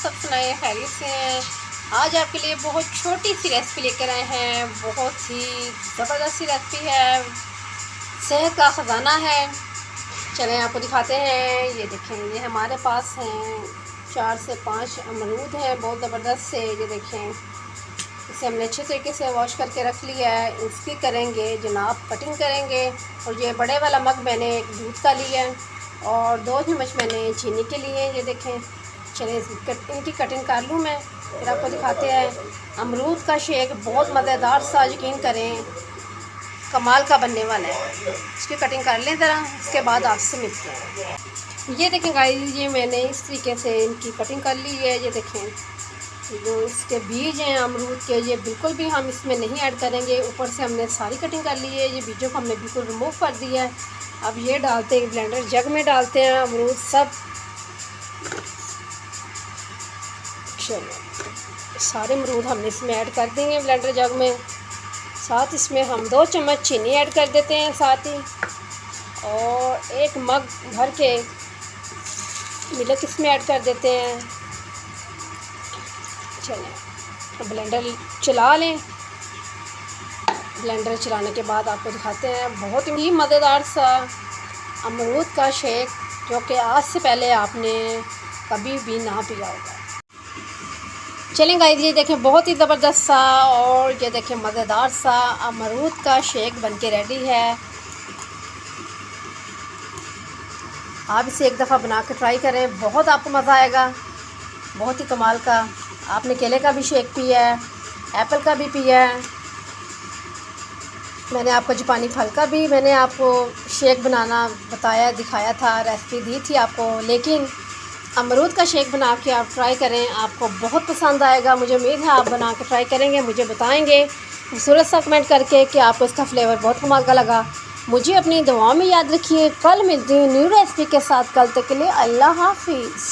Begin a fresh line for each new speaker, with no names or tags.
सब सुनाए खैरियत से हैं। आज आपके लिए बहुत छोटी सी रेसिपी लेकर आए हैं। बहुत ही ज़बरदस्त सी रेसिपी है, सेहत का ख़जाना है। चलें आपको दिखाते हैं। ये देखें, ये हमारे पास हैं 4 से 5 अमरूद हैं, बहुत ज़बरदस्त से। ये देखें, इसे हमने अच्छे तरीके से वॉश करके रख लिया है। इसकी करेंगे जनाब कटिंग करेंगे। और ये बड़े वाला मग मैंने एक दूध का लिया है और 2 चम्मच मैंने चीनी के लिए। ये देखें, चलिए इनकी कटिंग कर लूँ मैं, फिर आपको दिखाते हैं। अमरूद का शेक बहुत मज़ेदार सा, यकीन करें कमाल का बनने वाला है। इसकी कटिंग कर लें ज़रा, उसके बाद आपसे मिलते हैं। ये देखें गाइस, ये मैंने इस तरीके से इनकी कटिंग कर ली है। ये देखें, जो इसके बीज हैं अमरूद के, ये बिल्कुल भी हम इसमें नहीं ऐड करेंगे। ऊपर से हमने सारी कटिंग कर ली है, ये बीजों को हमने बिल्कुल रिमूव कर दिया है। अब ये डालते हैं ब्लेंडर जग में, डालते हैं अमरूद सब। चलो सारे अमरूद हमने इसमें ऐड कर देंगे ब्लेंडर जग में। साथ इसमें हम 2 चम्मच चीनी ऐड कर देते हैं साथ ही, और 1 मग भर के मिल्क इसमें ऐड कर देते हैं। चलें ब्लेंडर चला लें। ब्लेंडर चलाने के बाद आपको दिखाते हैं बहुत ही मज़ेदार सा अमरूद का शेक, जो कि आज से पहले आपने कभी भी ना पिया होगा। चलें गाइस, ये देखें बहुत ही ज़बरदस्त सा और ये देखें मज़ेदार सा अमरूद का शेक बनके रेडी है। आप इसे एक दफ़ा बना के ट्राई करें, बहुत आपको मज़ा आएगा, बहुत ही कमाल का। आपने केले का भी शेक पिया है, एप्पल का भी पिया है, मैंने आपको जापानी फल का भी मैंने आपको शेक बनाना बताया, दिखाया था, रेसिपी दी थी आपको। लेकिन अमरूद का शेक बना के आप ट्राई करें, आपको बहुत पसंद आएगा। मुझे उम्मीद है आप बना के ट्राई करेंगे, मुझे बताएंगे खूबसूरत सा कमेंट करके कि आपको इसका फ्लेवर बहुत कमाल का लगा। मुझे अपनी दुआओं में याद रखिए। कल मिलती हूँ न्यू रेसिपी के साथ। कल तक के लिए अल्लाह हाफिज़।